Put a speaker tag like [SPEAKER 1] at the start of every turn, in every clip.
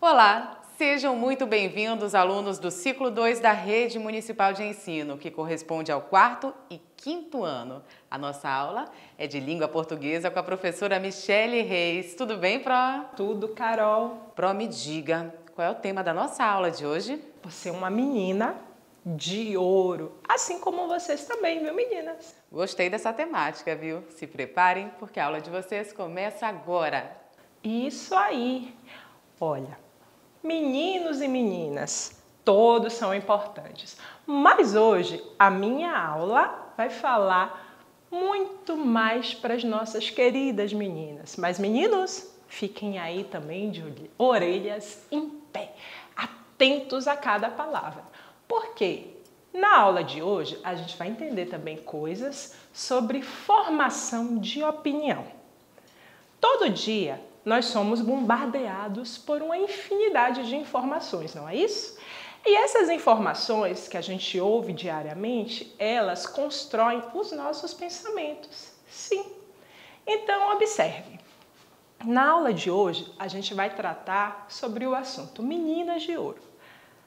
[SPEAKER 1] Olá, sejam muito bem-vindos, alunos do ciclo 2 da Rede Municipal de Ensino, que corresponde ao 4º e 5º ano. A nossa aula é de língua portuguesa com a professora Michele Reis. Tudo bem, Pro?
[SPEAKER 2] Tudo, Carol.
[SPEAKER 1] Pro, me diga, qual é o tema da nossa aula de hoje?
[SPEAKER 2] Você é uma menina de ouro, assim como vocês também, viu, meninas?
[SPEAKER 1] Gostei dessa temática, viu? Se preparem, porque a aula de vocês começa agora.
[SPEAKER 2] Isso aí. Olha, meninos e meninas, todos são importantes. Mas hoje a minha aula vai falar muito mais para as nossas queridas meninas. Mas meninos, fiquem aí também de orelhas em pé, atentos a cada palavra. Porque na aula de hoje a gente vai entender também coisas sobre formação de opinião. Todo dia nós somos bombardeados por uma infinidade de informações, não é isso? E essas informações que a gente ouve diariamente, elas constroem os nossos pensamentos. Sim. Então, observe. Na aula de hoje, a gente vai tratar sobre o assunto Meninas de Ouro.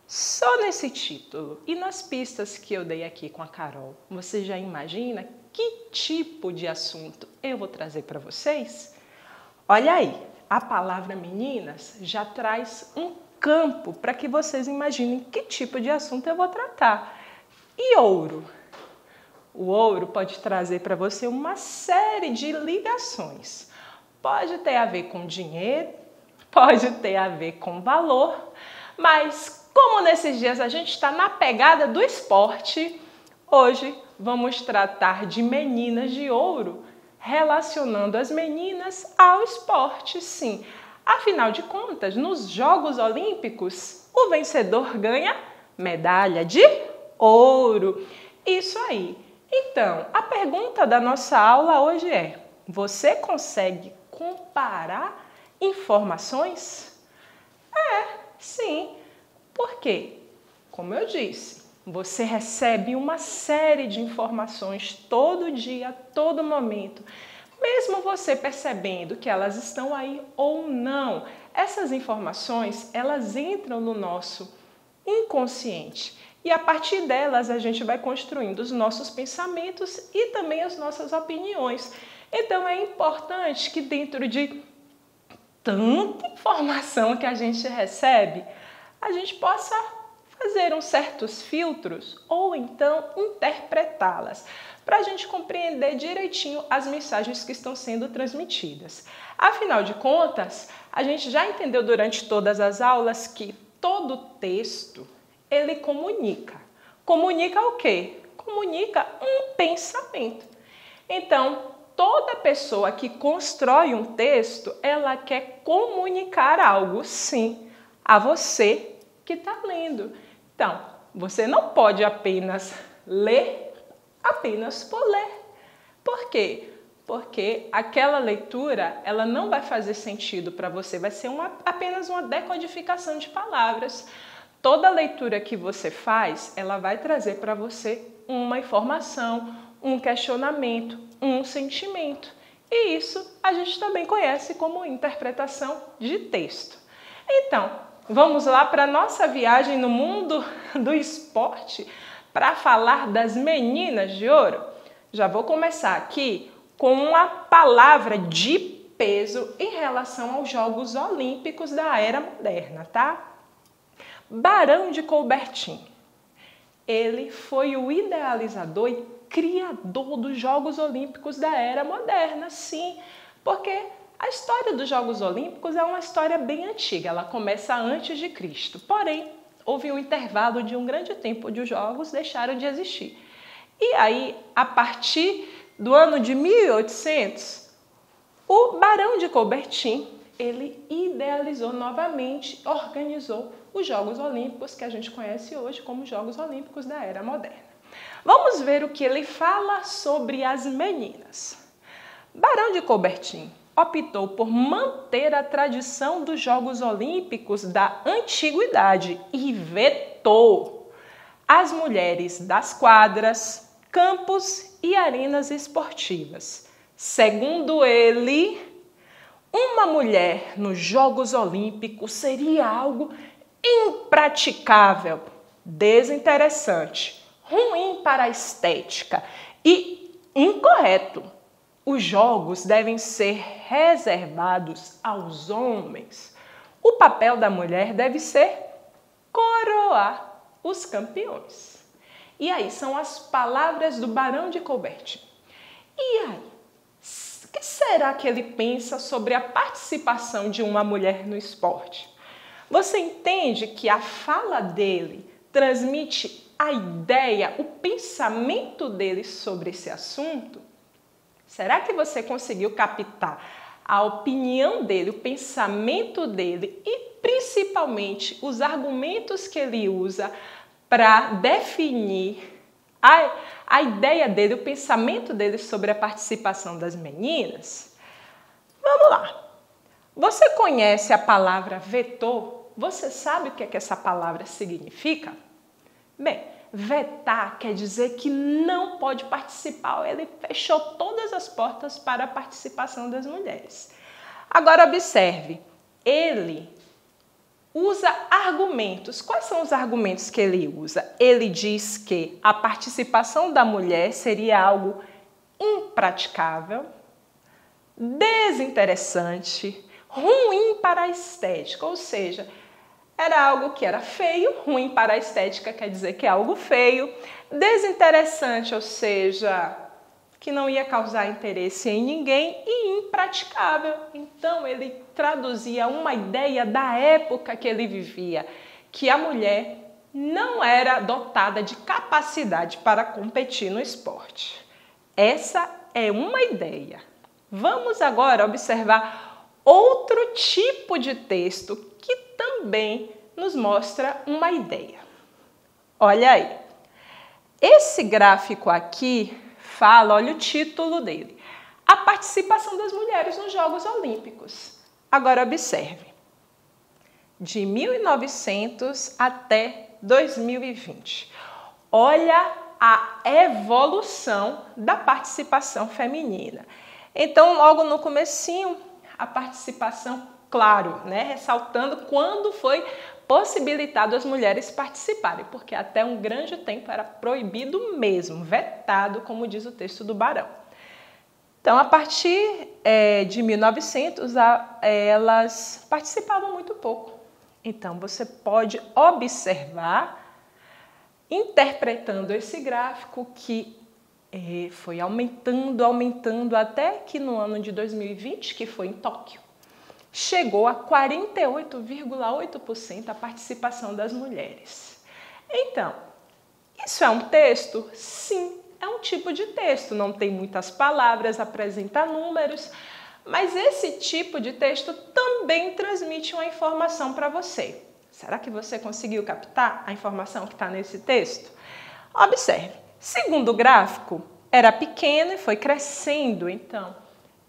[SPEAKER 2] Só nesse título e nas pistas que eu dei aqui com a Carol, você já imagina que tipo de assunto eu vou trazer para vocês? Olha aí, a palavra meninas já traz um campo para que vocês imaginem que tipo de assunto eu vou tratar. E ouro? O ouro pode trazer para você uma série de ligações. Pode ter a ver com dinheiro, pode ter a ver com valor, mas como nesses dias a gente está na pegada do esporte, hoje vamos tratar de meninas de ouro, relacionando as meninas ao esporte, sim. Afinal de contas, nos Jogos Olímpicos, o vencedor ganha medalha de ouro. Isso aí. Então, a pergunta da nossa aula hoje é: você consegue comparar informações? Sim. Por quê? Como eu disse, você recebe uma série de informações todo dia, a todo momento. Mesmo você percebendo que elas estão aí ou não, essas informações, elas entram no nosso inconsciente. E a partir delas a gente vai construindo os nossos pensamentos e também as nossas opiniões. Então é importante que dentro de tanta informação que a gente recebe, a gente possa fazer uns certos filtros ou então interpretá-las, para a gente compreender direitinho as mensagens que estão sendo transmitidas. Afinal de contas, a gente já entendeu durante todas as aulas que todo texto, ele comunica. Comunica o quê? Comunica um pensamento. Então, toda pessoa que constrói um texto, ela quer comunicar algo, sim, a você que está lendo. Então, você não pode apenas ler, apenas por ler. Por quê? Porque aquela leitura, ela não vai fazer sentido para você, vai ser apenas uma decodificação de palavras. Toda leitura que você faz, ela vai trazer para você uma informação, um questionamento, um sentimento. E isso a gente também conhece como interpretação de texto. Então, vamos lá para a nossa viagem no mundo do esporte para falar das meninas de ouro. Já vou começar aqui com uma palavra de peso em relação aos Jogos Olímpicos da Era Moderna, tá? Barão de Coubertin. Ele foi o idealizador e criador dos Jogos Olímpicos da Era Moderna, sim, porque a história dos Jogos Olímpicos é uma história bem antiga, ela começa antes de Cristo. Porém, houve um intervalo de um grande tempo onde os Jogos deixaram de existir. E aí, a partir do ano de 1800, o Barão de Coubertin, ele idealizou novamente, organizou os Jogos Olímpicos que a gente conhece hoje como Jogos Olímpicos da Era Moderna. Vamos ver o que ele fala sobre as meninas. Barão de Coubertin optou por manter a tradição dos Jogos Olímpicos da antiguidade e vetou as mulheres das quadras, campos e arenas esportivas. Segundo ele, uma mulher nos Jogos Olímpicos seria algo impraticável, desinteressante, ruim para a estética e incorreto. Os jogos devem ser reservados aos homens. O papel da mulher deve ser coroar os campeões. E aí são as palavras do Barão de Colbert. E aí, o que será que ele pensa sobre a participação de uma mulher no esporte? Você entende que a fala dele transmite a ideia, o pensamento dele sobre esse assunto? Será que você conseguiu captar a opinião dele, o pensamento dele e principalmente os argumentos que ele usa para definir a ideia dele, o pensamento dele sobre a participação das meninas? Vamos lá. Você conhece a palavra vetor? Você sabe o que é que essa palavra significa? Bem, vetar quer dizer que não pode participar. Ele fechou todas as portas para a participação das mulheres. Agora observe, ele usa argumentos. Quais são os argumentos que ele usa? Ele diz que a participação da mulher seria algo impraticável, desinteressante, ruim para a estética, ou seja, era algo que era feio, ruim para a estética quer dizer que é algo feio, desinteressante, ou seja, que não ia causar interesse em ninguém, e impraticável. Então ele traduzia uma ideia da época que ele vivia, que a mulher não era dotada de capacidade para competir no esporte. Essa é uma ideia. Vamos agora observar outro tipo de texto que também nos mostra uma ideia. Olha aí. Esse gráfico aqui fala, olha o título dele, a participação das mulheres nos Jogos Olímpicos. Agora observe, de 1900 até 2020. Olha a evolução da participação feminina. Então, logo no comecinho, a participação, claro, né, ressaltando quando foi possibilitado as mulheres participarem, porque até um grande tempo era proibido mesmo, vetado, como diz o texto do Barão. Então, a partir de 1900, elas participavam muito pouco. Então, você pode observar, interpretando esse gráfico, que foi aumentando, até que no ano de 2020, que foi em Tóquio, chegou a 48,8% a participação das mulheres. Então, isso é um texto? Sim, é um tipo de texto. Não tem muitas palavras, apresenta números, mas esse tipo de texto também transmite uma informação para você. Será que você conseguiu captar a informação que está nesse texto? Observe, segundo o gráfico, era pequeno e foi crescendo, então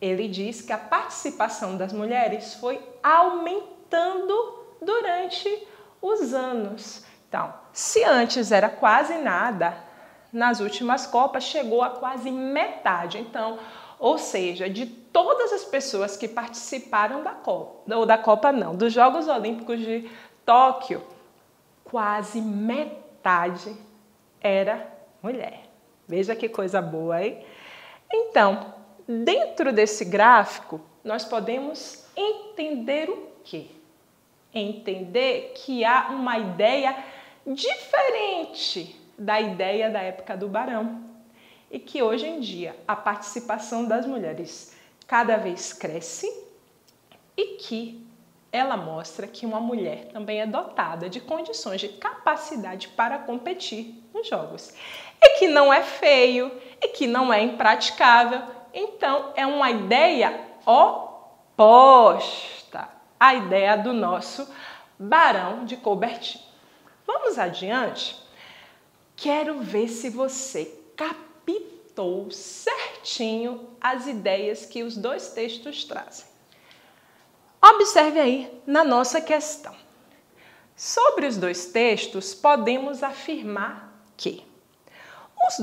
[SPEAKER 2] ele diz que a participação das mulheres foi aumentando durante os anos. Então, se antes era quase nada, nas últimas Copas chegou a quase metade. Então, ou seja, de todas as pessoas que participaram dos Jogos Olímpicos de Tóquio, quase metade era mulher. Veja que coisa boa, hein? Então, dentro desse gráfico, nós podemos entender o quê? Entender que há uma ideia diferente da ideia da época do Barão e que hoje em dia a participação das mulheres cada vez cresce e que ela mostra que uma mulher também é dotada de condições de capacidade para competir nos jogos. E que não é feio, e que não é impraticável. Então, é uma ideia oposta à ideia do nosso Barão de Colbert. Vamos adiante? Quero ver se você captou certinho as ideias que os dois textos trazem. Observe aí na nossa questão. Sobre os dois textos, podemos afirmar que os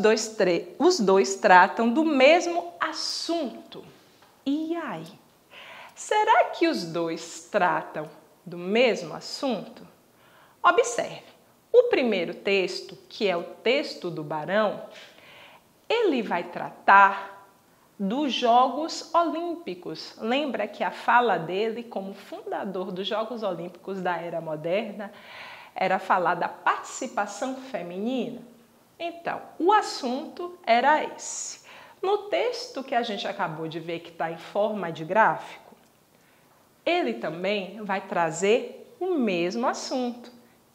[SPEAKER 2] dois tratam do mesmo assunto. E aí? Será que os dois tratam do mesmo assunto? Observe, o primeiro texto, que é o texto do Barão, ele vai tratar dos Jogos Olímpicos. Lembra que a fala dele, como fundador dos Jogos Olímpicos da Era Moderna, era falar da participação feminina? Então, o assunto era esse. No texto que a gente acabou de ver, que está em forma de gráfico, ele também vai trazer o mesmo assunto,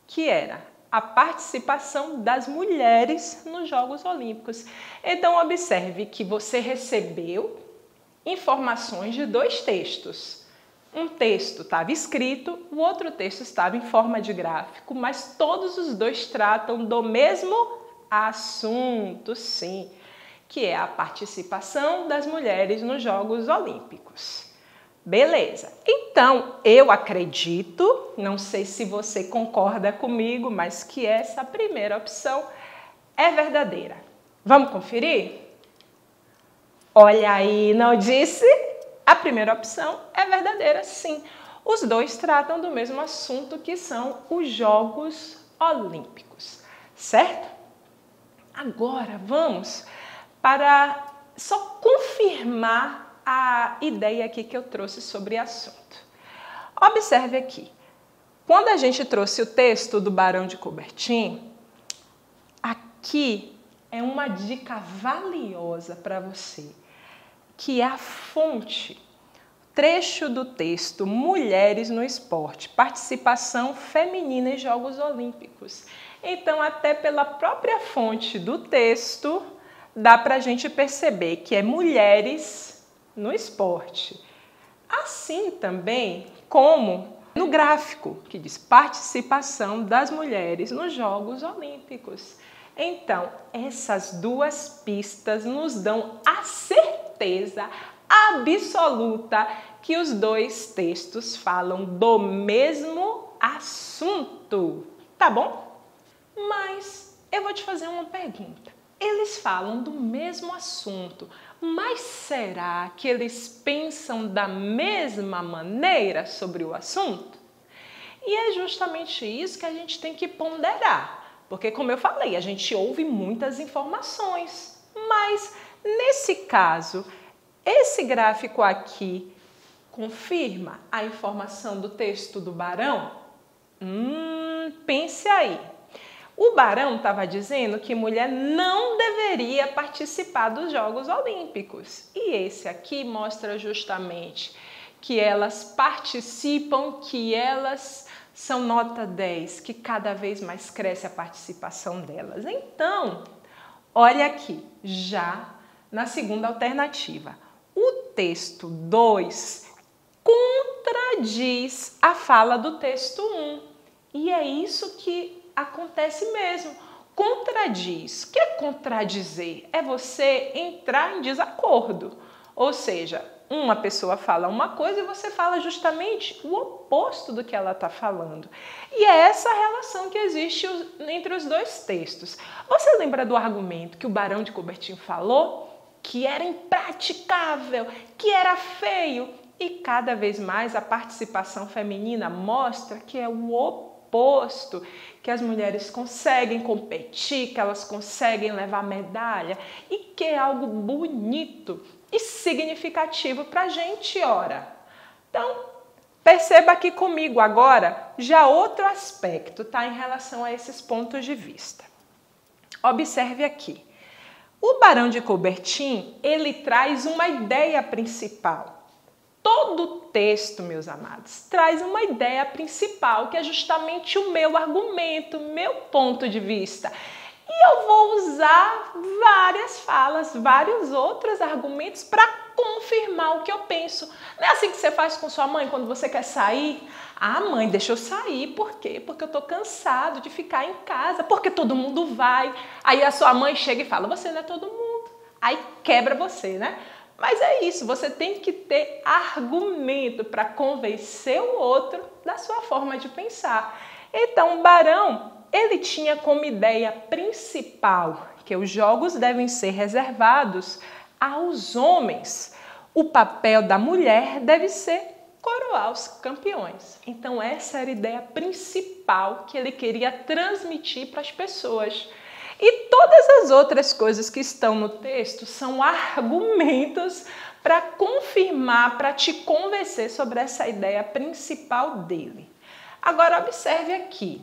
[SPEAKER 2] que era a participação das mulheres nos Jogos Olímpicos. Então, observe que você recebeu informações de dois textos. Um texto estava escrito, o outro texto estava em forma de gráfico, mas todos os dois tratam do mesmo assunto, sim, que é a participação das mulheres nos Jogos Olímpicos. Beleza, então eu acredito, não sei se você concorda comigo, mas que essa primeira opção é verdadeira. Vamos conferir? Olha aí, não disse? A primeira opção é verdadeira, sim. Os dois tratam do mesmo assunto, que são os Jogos Olímpicos, certo? Agora vamos para só confirmar a ideia aqui que eu trouxe sobre o assunto. Observe aqui, quando a gente trouxe o texto do Barão de Coubertin, aqui é uma dica valiosa para você, que é a fonte, trecho do texto Mulheres no Esporte, participação feminina em Jogos Olímpicos. Então, até pela própria fonte do texto, dá para a gente perceber que é mulheres no esporte. Assim também como no gráfico, que diz participação das mulheres nos Jogos Olímpicos. Então, essas duas pistas nos dão a certeza absoluta que os dois textos falam do mesmo assunto, tá bom? Mas eu vou te fazer uma pergunta. Eles falam do mesmo assunto, mas será que eles pensam da mesma maneira sobre o assunto? E é justamente isso que a gente tem que ponderar, porque, como eu falei, a gente ouve muitas informações, mas nesse caso, esse gráfico aqui confirma a informação do texto do Barão? Pense aí. O Barão estava dizendo que mulher não deveria participar dos Jogos Olímpicos. E esse aqui mostra justamente que elas participam, que elas são nota 10, que cada vez mais cresce a participação delas. Então, olha aqui, já na segunda alternativa, o texto 2 contradiz a fala do texto 1. E é isso que acontece mesmo, contradiz. O que é contradizer? É você entrar em desacordo, ou seja, uma pessoa fala uma coisa e você fala justamente o oposto do que ela está falando. E é essa relação que existe entre os dois textos. Você lembra do argumento que o Barão de Coubertin falou? Que era impraticável, que era feio, e cada vez mais a participação feminina mostra que é o oposto, que as mulheres conseguem competir, que elas conseguem levar medalha e que é algo bonito e significativo para a gente, ora. Então, perceba aqui comigo agora já outro aspecto, tá, em relação a esses pontos de vista. Observe aqui. O Barão de Coubertin, ele traz uma ideia principal. Todo texto, meus amados, traz uma ideia principal, que é justamente o meu argumento, o meu ponto de vista. E eu vou usar várias falas, vários outros argumentos para confirmar o que eu penso. Não é assim que você faz com sua mãe quando você quer sair? Ah, mãe, deixa eu sair. Por quê? Porque eu tô cansado de ficar em casa, porque todo mundo vai. Aí a sua mãe chega e fala, você não é todo mundo. Aí quebra você, né? Mas é isso, você tem que ter argumento para convencer o outro da sua forma de pensar. Então, o Barão, ele tinha como ideia principal que os jogos devem ser reservados aos homens. O papel da mulher deve ser coroar os campeões. Então essa era a ideia principal que ele queria transmitir para as pessoas. E todas as outras coisas que estão no texto são argumentos para confirmar, para te convencer sobre essa ideia principal dele. Agora observe aqui.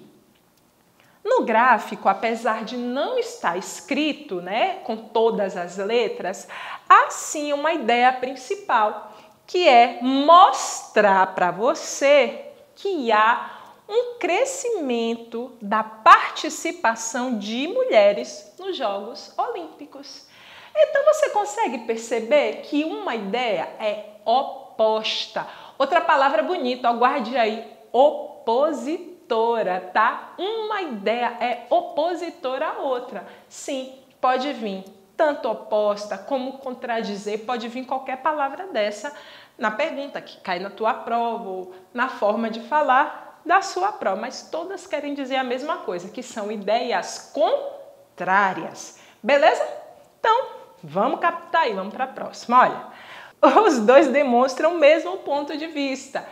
[SPEAKER 2] No gráfico, apesar de não estar escrito, com todas as letras, há sim uma ideia principal, que é mostrar para você que há um crescimento da participação de mulheres nos Jogos Olímpicos. Então você consegue perceber que uma ideia é oposta. Outra palavra bonita, guarde aí, opositora, tá? Uma ideia é opositora à outra. Sim, pode vir tanto oposta como contradizer, pode vir qualquer palavra dessa na pergunta que cai na tua prova ou na forma de falar da sua prova, mas todas querem dizer a mesma coisa, que são ideias contrárias. Beleza? Então, vamos captar aí, vamos para a próxima. Olha, os dois demonstram o mesmo ponto de vista.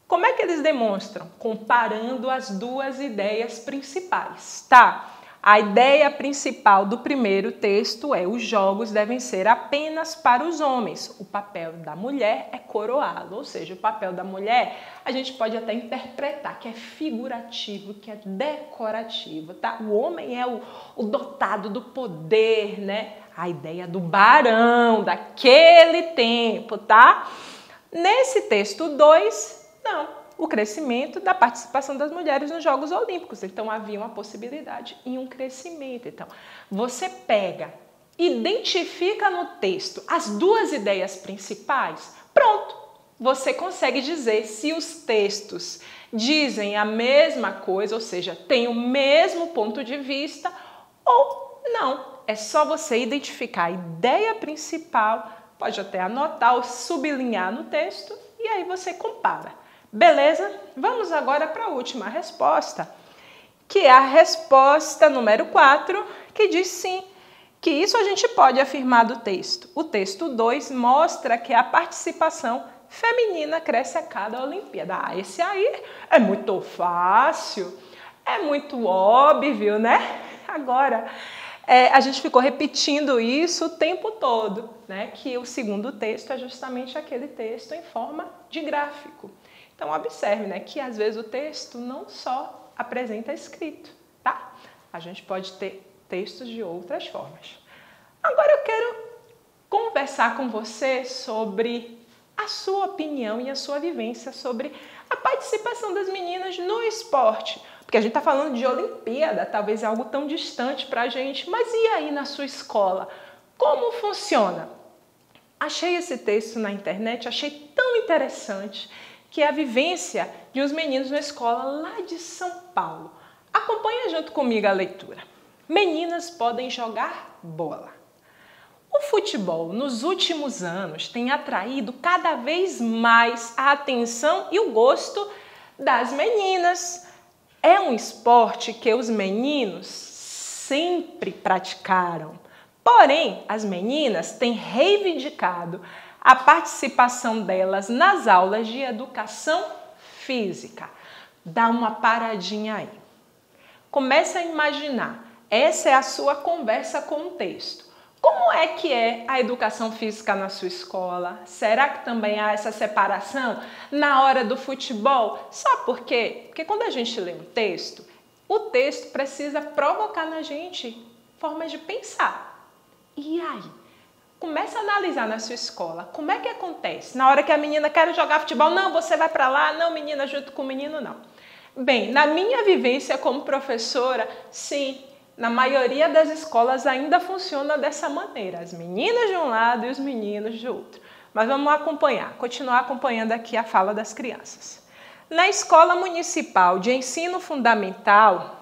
[SPEAKER 2] Como é que eles demonstram? Comparando as duas ideias principais, tá? A ideia principal do primeiro texto é: os jogos devem ser apenas para os homens. O papel da mulher é coroá-lo, ou seja, o papel da mulher a gente pode até interpretar que é figurativo, que é decorativo, tá? O homem é o dotado do poder, A ideia do barão daquele tempo, tá? Nesse texto 2, não. O crescimento da participação das mulheres nos Jogos Olímpicos. Então, havia uma possibilidade e um crescimento. Então, você pega, identifica no texto as duas ideias principais, pronto. Você consegue dizer se os textos dizem a mesma coisa, ou seja, têm o mesmo ponto de vista ou não. É só você identificar a ideia principal, pode até anotar ou sublinhar no texto e aí você compara. Beleza? Vamos agora para a última resposta, que é a resposta número 4, que diz sim, que isso a gente pode afirmar do texto. O texto 2 mostra que a participação feminina cresce a cada Olimpíada. Esse aí é muito fácil, é muito óbvio, Agora, a gente ficou repetindo isso o tempo todo, Que o segundo texto é justamente aquele texto em forma de gráfico. Então, observe, que às vezes o texto não só apresenta escrito, tá? A gente pode ter textos de outras formas. Agora eu quero conversar com você sobre a sua opinião e a sua vivência sobre a participação das meninas no esporte. Porque a gente está falando de Olimpíada, talvez é algo tão distante para a gente, mas e aí na sua escola? Como funciona? Achei esse texto na internet, achei tão interessante, que é a vivência de uns meninos na escola lá de São Paulo. Acompanha junto comigo a leitura. Meninas podem jogar bola. O futebol, nos últimos anos, tem atraído cada vez mais a atenção e o gosto das meninas. É um esporte que os meninos sempre praticaram. Porém, as meninas têm reivindicado a participação delas nas aulas de educação física. Dá uma paradinha aí. Comece a imaginar. Essa é a sua conversa com o texto. Como é que é a educação física na sua escola? Será que também há essa separação na hora do futebol? Sabe por quê? Porque quando a gente lê um texto, o texto precisa provocar na gente formas de pensar. E aí? Comece a analisar na sua escola. Como é que acontece? Na hora que a menina quer jogar futebol, não, você vai para lá, não, menina, junto com o menino, não. Bem, na minha vivência como professora, sim, na maioria das escolas ainda funciona dessa maneira. As meninas de um lado e os meninos de outro. Mas vamos acompanhar, continuar acompanhando aqui a fala das crianças. Na Escola Municipal de Ensino Fundamental,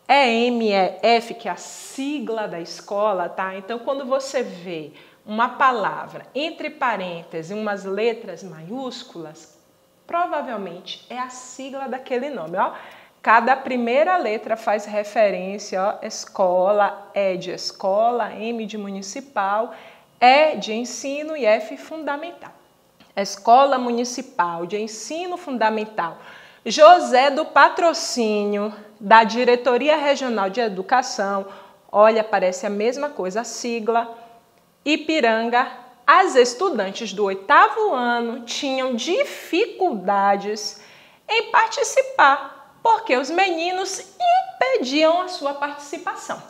[SPEAKER 2] EMF, que é a sigla da escola, tá? Então, quando você vê uma palavra entre parênteses e umas letras maiúsculas, provavelmente é a sigla daquele nome, ó. Cada primeira letra faz referência, ó, escola, E de escola, M de municipal, E de ensino e F fundamental. Escola Municipal de Ensino Fundamental José do Patrocínio, da Diretoria Regional de Educação, olha, parece a mesma coisa, a sigla, Ipiranga, as estudantes do 8º ano tinham dificuldades em participar, porque os meninos impediam a sua participação.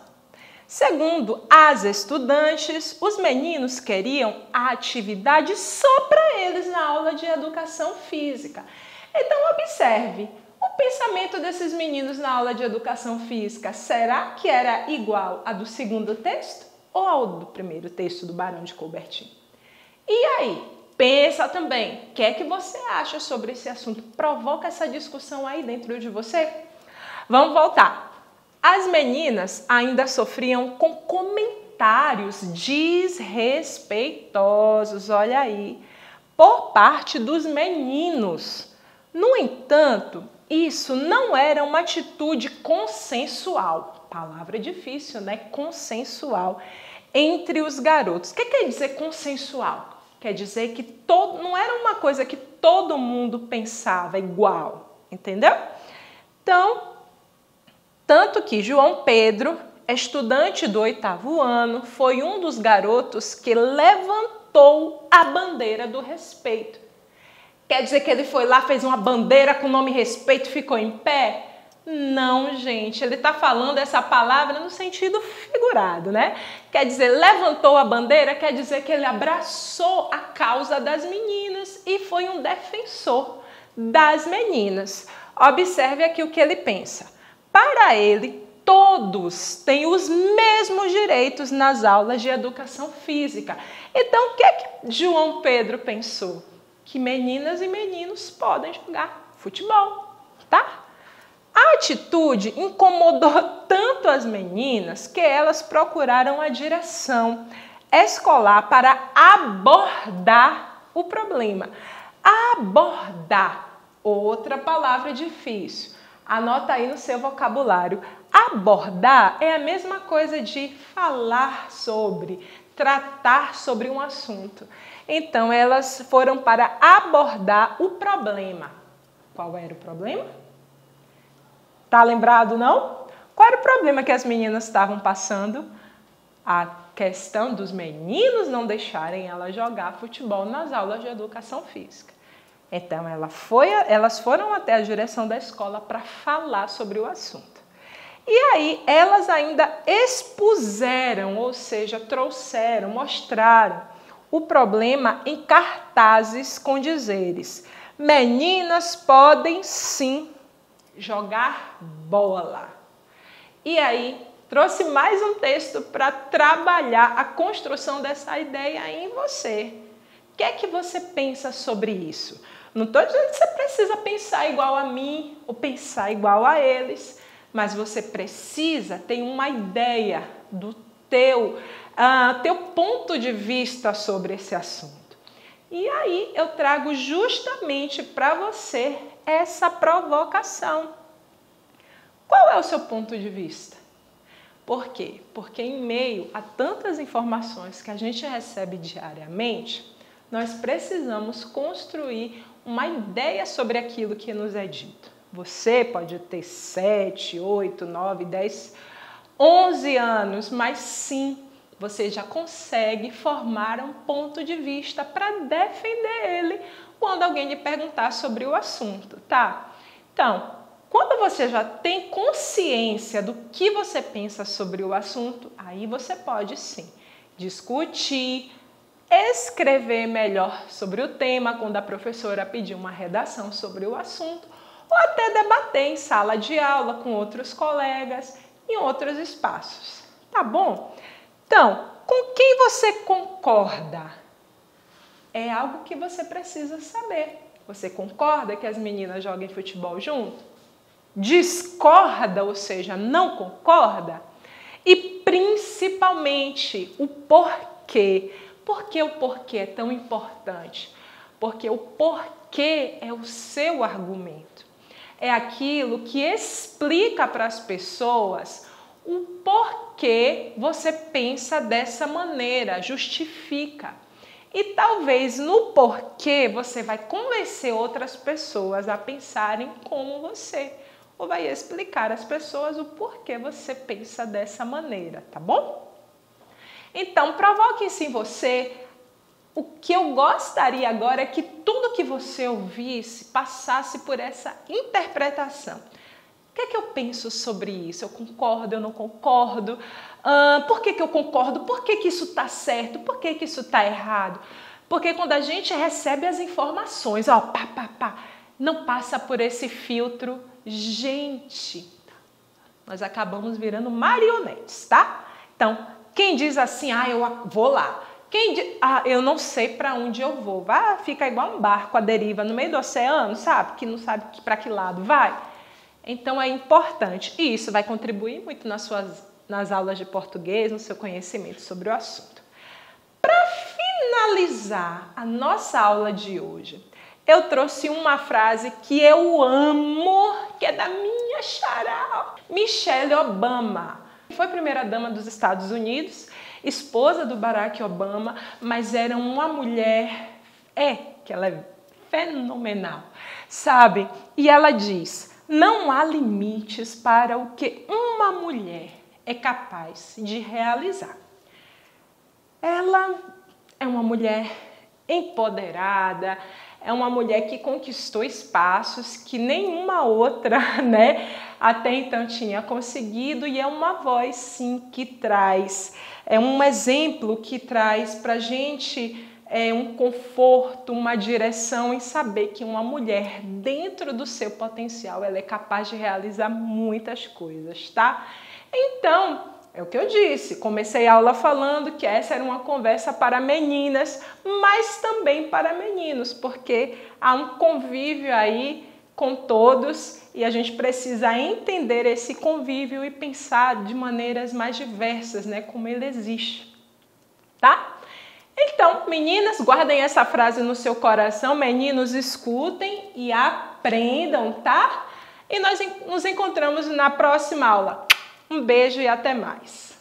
[SPEAKER 2] Segundo as estudantes, os meninos queriam a atividade só para eles na aula de educação física. Então, observe, o pensamento desses meninos na aula de educação física, será que era igual a do segundo texto ou ao do primeiro texto do Barão de Coubertin? E aí, pensa também, o que é que você acha sobre esse assunto? Provoca essa discussão aí dentro de você? Vamos voltar. As meninas ainda sofriam com comentários desrespeitosos, olha aí, por parte dos meninos. No entanto, isso não era uma atitude consensual, palavra difícil, né? Consensual, entre os garotos. O que quer dizer consensual? Quer dizer que não era uma coisa que todo mundo pensava igual, entendeu? Então, tanto que João Pedro, estudante do 8º ano, foi um dos garotos que levantou a bandeira do respeito. Quer dizer que ele foi lá, fez uma bandeira com o nome respeito e ficou em pé? Não, gente, ele está falando essa palavra no sentido figurado, né? Quer dizer, levantou a bandeira, quer dizer que ele abraçou a causa das meninas e foi um defensor das meninas. Observe aqui o que ele pensa. Para ele, todos têm os mesmos direitos nas aulas de educação física. Então, o que é que João Pedro pensou? Que meninas e meninos podem jogar futebol, tá? A atitude incomodou tanto as meninas que elas procuraram a direção escolar para abordar o problema. Abordar, outra palavra difícil. Anota aí no seu vocabulário. Abordar é a mesma coisa de falar sobre, tratar sobre um assunto. Então, elas foram para abordar o problema. Qual era o problema? Tá lembrado, não? Qual era o problema que as meninas estavam passando? A questão dos meninos não deixarem ela jogar futebol nas aulas de educação física. Então, elas foram até a direção da escola para falar sobre o assunto. E aí, elas ainda expuseram, ou seja, trouxeram, mostraram o problema em cartazes com dizeres: meninas podem sim jogar bola. E aí, trouxe mais um texto para trabalhar a construção dessa ideia em você. O que é que você pensa sobre isso? Não estou dizendo que você precisa pensar igual a mim ou pensar igual a eles, mas você precisa ter uma ideia do teu ponto de vista sobre esse assunto. E aí eu trago justamente para você essa provocação. Qual é o seu ponto de vista? Por quê? Porque em meio a tantas informações que a gente recebe diariamente, nós precisamos construir uma ideia sobre aquilo que nos é dito. Você pode ter 7, 8, 9, 10, 11 anos, mas sim, você já consegue formar um ponto de vista para defender ele quando alguém lhe perguntar sobre o assunto, tá? Então, quando você já tem consciência do que você pensa sobre o assunto, aí você pode sim discutir, escrever melhor sobre o tema quando a professora pedir uma redação sobre o assunto, ou até debater em sala de aula com outros colegas em outros espaços, tá bom? Então, com quem você concorda? É algo que você precisa saber. Você concorda que as meninas joguem futebol junto? Discorda, ou seja, não concorda? E principalmente o porquê. Por que o porquê é tão importante? Porque o porquê é o seu argumento. É aquilo que explica para as pessoas o porquê você pensa dessa maneira, justifica. E talvez no porquê você vai convencer outras pessoas a pensarem como você. Ou vai explicar às pessoas o porquê você pensa dessa maneira, tá bom? Então, provoque isso em você. O que eu gostaria agora é que tudo que você ouvisse passasse por essa interpretação. O que é que eu penso sobre isso? Eu concordo, eu não concordo? Por que eu concordo? Por que isso está certo? Por que isso está errado? Porque quando a gente recebe as informações, ó, não passa por esse filtro, gente, nós acabamos virando marionetes, tá? Então, quem diz assim, eu vou lá. Quem diz, eu não sei para onde eu vou. Fica igual um barco à deriva no meio do oceano, sabe? Que não sabe para que lado vai. Então, é importante. E isso vai contribuir muito nas aulas de português, no seu conhecimento sobre o assunto. Para finalizar a nossa aula de hoje, eu trouxe uma frase que eu amo, que é da minha xará, Michelle Obama. Foi primeira-dama dos Estados Unidos, esposa do Barack Obama, mas era uma mulher, que ela é fenomenal, sabe? E ela diz, não há limites para o que uma mulher é capaz de realizar. Ela é uma mulher empoderada, é uma mulher que conquistou espaços que nenhuma outra, até então tinha conseguido, e é uma voz, sim, que traz, é um exemplo que traz para a gente um conforto, uma direção em saber que uma mulher, dentro do seu potencial, ela é capaz de realizar muitas coisas, tá? Então, é o que eu disse, comecei a aula falando que essa era uma conversa para meninas, mas também para meninos, porque há um convívio aí com todos e a gente precisa entender esse convívio e pensar de maneiras mais diversas, como ele existe, tá? Então, meninas, guardem essa frase no seu coração, meninos, escutem e aprendam, tá? E nós nos encontramos na próxima aula. Um beijo e até mais!